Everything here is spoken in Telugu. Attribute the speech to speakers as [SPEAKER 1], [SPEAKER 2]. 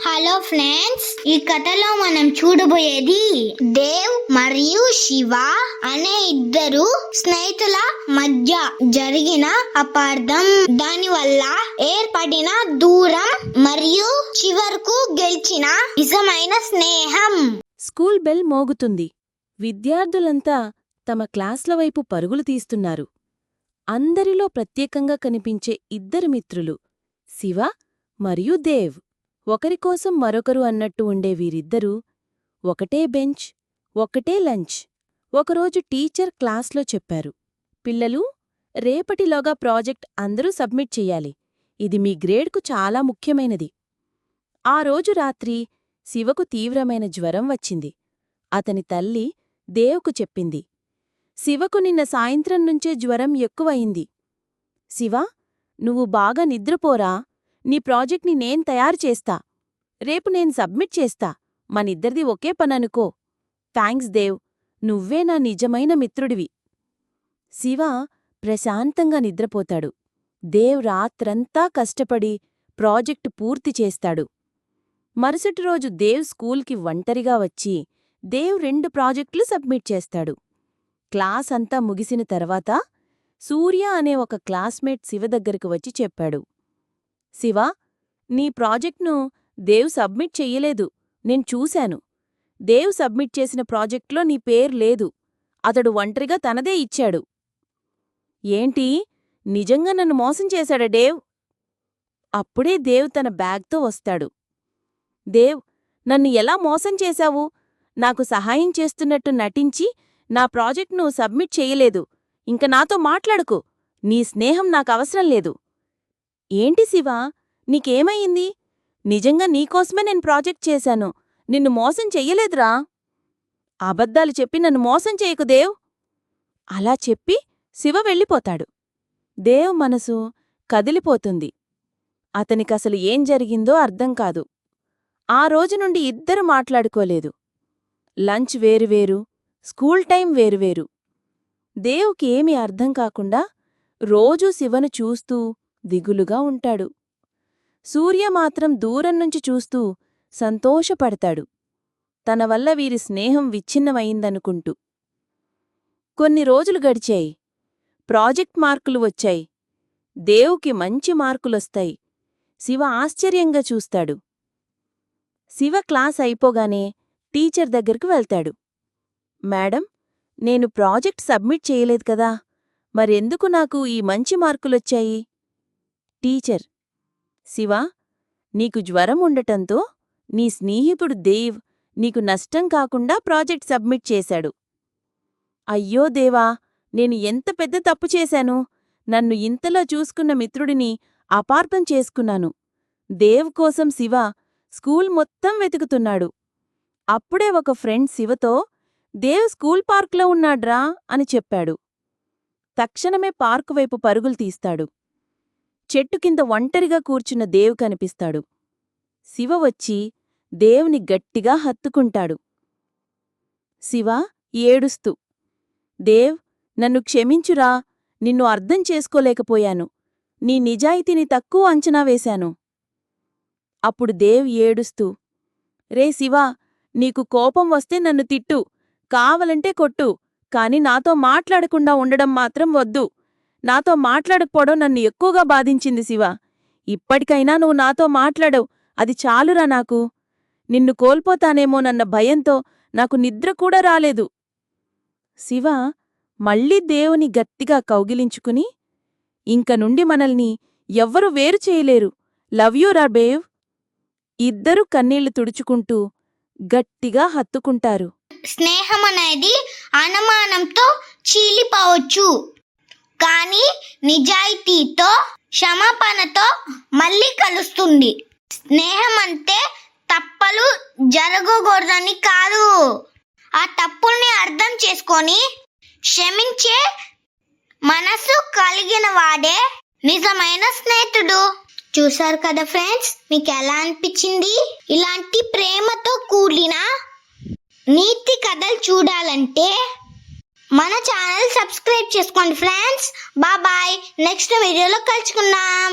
[SPEAKER 1] హలో ఫ్రెండ్స్, ఈ కథలో మనం చూడబోయేది దేవ్ మరియు శివ అనే ఇద్దరు స్నేహితుల మధ్య జరిగిన అపార్థం, దాని వల్ల ఏర్పడిన దూరం మరియు చివరకు గెలిచిన నిజమైన స్నేహం.
[SPEAKER 2] School bell మోగుతుంది. విద్యార్థులంతా తమ క్లాస్ల వైపు పరుగులు తీస్తున్నారు. అందరిలో ప్రత్యేకంగా కనిపించే ఇద్దరు మిత్రులు శివ మరియు దేవ్. ఒకరికోసం మరొకరు అన్నట్టు ఉండే వీరిద్దరూ ఒకటే బెంచ్, ఒకటే లంచ్. ఒకరోజు టీచర్ క్లాస్లో చెప్పారు, పిల్లలు, రేపటిలోగా ప్రాజెక్ట్ అందరూ సబ్మిట్ చెయ్యాలి. ఇది మీ గ్రేడ్కు చాలా ముఖ్యమైనది. ఆ రోజు రాత్రి శివకు తీవ్రమైన జ్వరం వచ్చింది. అతని తల్లి దేవ్కు చెప్పింది, శివకు నిన్న సాయంత్రం నుంచే జ్వరం ఎక్కువయింది. శివా, నువ్వు బాగా నిద్రపోరా, నీ ప్రాజెక్ట్ని నేను తయారు చేస్తా. రేపు నేను సబ్మిట్ చేస్తా. మనిద్దరిది ఒకే పననుకో. థ్యాంక్స్ దేవ్, నువ్వే నా నిజమైన మిత్రుడివి. శివ ప్రశాంతంగా నిద్రపోతాడు. దేవ్ రాత్రంతా కష్టపడి ప్రాజెక్టు పూర్తి చేస్తాడు. మరుసటి రోజు దేవ్ స్కూల్కి ఒంటరిగా వచ్చి దేవ్ 2 ప్రాజెక్టులు సబ్మిట్ చేస్తాడు. క్లాస్ అంతా ముగిసిన తర్వాత సూర్య అనే ఒక క్లాస్మేట్ శివ దగ్గరకు వచ్చి చెప్పాడు, శివా, నీ ప్రాజెక్ట్ను దేవ్ సబ్మిట్ చెయ్యలేదు. నేను చూశాను. దేవ్ సబ్మిట్ చేసిన ప్రాజెక్ట్లో నీ పేరు లేదు. అతడు ఒంటరిగా తనదే ఇచ్చాడు. ఏంటి, నిజంగా నన్ను మోసం చేశాడా దేవ్? అప్పుడే దేవ్ తన బ్యాగ్తో వస్తాడు. దేవ్, నన్ను ఎలా మోసం చేశావు? నాకు సహాయం చేస్తున్నట్టు నటించి నా ప్రాజెక్ట్ను సబ్మిట్ చెయ్యలేదు. ఇంక నాతో మాట్లాడుకు. నీ స్నేహం నాకవసరం లేదు. ఏంటి శివా, నీకేమయ్యింది? నిజంగా నీకోసమే నేను ప్రాజెక్ట్ చేశాను. నిన్ను మోసం చెయ్యలేదురా. అబద్ధాలు చెప్పి నన్ను మోసం చేయకు దేవ్. అలా చెప్పి శివ వెళ్ళిపోతాడు. దేవ్ మనసు కదిలిపోతుంది. అతనికసలు ఏం జరిగిందో అర్థం కాదు. ఆ రోజు నుండి ఇద్దరు మాట్లాడుకోలేదు. లంచ్ వేరువేరు, స్కూల్ టైం వేరువేరు. దేవుకి ఏమీ అర్థం కాకుండా రోజూ శివను చూస్తూ దిగులుగా ఉంటాడు. సూర్య మాత్రం దూరం నుంచి చూస్తూ సంతోషపడతాడు, తన వల్ల వీరి స్నేహం విచ్ఛిన్నమయిందనుకుంటూ. కొన్ని రోజులు గడిచాయి. ప్రాజెక్ట్ మార్కులు వచ్చాయి. దేవుకి మంచి మార్కులొస్తాయి. శివ ఆశ్చర్యంగా చూస్తాడు. శివ క్లాస్ అయిపోగానే టీచర్ దగ్గరికి వెళ్తాడు. మేడం, నేను ప్రాజెక్ట్ సబ్మిట్ చేయలేదు కదా, మరెందుకు నాకు ఈ మంచి మార్కులొచ్చాయి? టీచర్, శివా, నీకు జ్వరం ఉండటంతో నీ స్నేహితుడు దేవ్ నీకు నష్టం కాకుండా ప్రాజెక్ట్ సబ్మిట్ చేశాడు. అయ్యో దేవా, నేను ఎంత పెద్ద తప్పు చేశాను. నన్ను ఇంతలా చూసుకున్న మిత్రుడిని అపార్థం చేసుకున్నాను. దేవ్ కోసం శివ స్కూల్ మొత్తం వెతుకుతున్నాడు. అప్పుడే ఒక ఫ్రెండ్ శివతో, దేవ్ స్కూల్ పార్కులో ఉన్నాడ్రా అని చెప్పాడు. తక్షణమే పార్కు వైపు పరుగులు తీస్తాడు. చెట్టు కింద ఒంటరిగా కూర్చున్న దేవ్ కనిపిస్తాడు. శివ వచ్చి దేవుని గట్టిగా హత్తుకుంటాడు. శివ ఏడుస్తూ, దేవ్, నన్ను క్షమించురా, నిన్ను అర్థం చేసుకోలేకపోయాను. నీ నిజాయితీని తక్కువ అంచనా వేశాను. అప్పుడు దేవ్ ఏడుస్తూ, రే శివా, నీకు కోపం వస్తే నన్ను తిట్టు, కావలంటే కొట్టు, కాని నాతో మాట్లాడకుండా ఉండడం మాత్రం వద్దు. నాతో మాట్లాడకపోవడం నన్ను ఎక్కువగా బాధించింది శివ. ఇప్పటికైనా నువ్వు నాతో మాట్లాడవు, అది చాలురా నాకు. నిన్ను కోల్పోతానేమోనన్న భయంతో నాకు నిద్ర కూడా రాలేదు. శివ మళ్ళీ దేవుని గట్టిగా కౌగిలించుకుని, ఇంక నుండి మనల్ని ఎవ్వరూ వేరు చేయలేరు, లవ్ యూ రా బేవ్. ఇద్దరూ కన్నీళ్లు తుడుచుకుంటూ గట్టిగా హత్తుకుంటారు.
[SPEAKER 1] స్నేహం అనేది అనుమానంతో చీలిపోవచ్చు, కానీ నిజాయితీతో, క్షమాపణతో మళ్ళీ కలుస్తుంది. స్నేహం అంటే తప్పులు జరగకూడదని కాదు, ఆ తప్పుల్ని అర్థం చేసుకొని క్షమించే మనసు కలిగిన వాడే నిజమైన స్నేహితుడు. చూశారు కదా ఫ్రెండ్స్, మీకు ఎలా అనిపించింది? ఇలాంటి ప్రేమతో కూడిన నీతి కథలు చూడాలంటే మన ఛానల్ సబ్స్క్రైబ్ చేసుకోండి ఫ్రెండ్స్. బాయ్, నెక్స్ట్ వీడియోలో కలుసుకుందాం.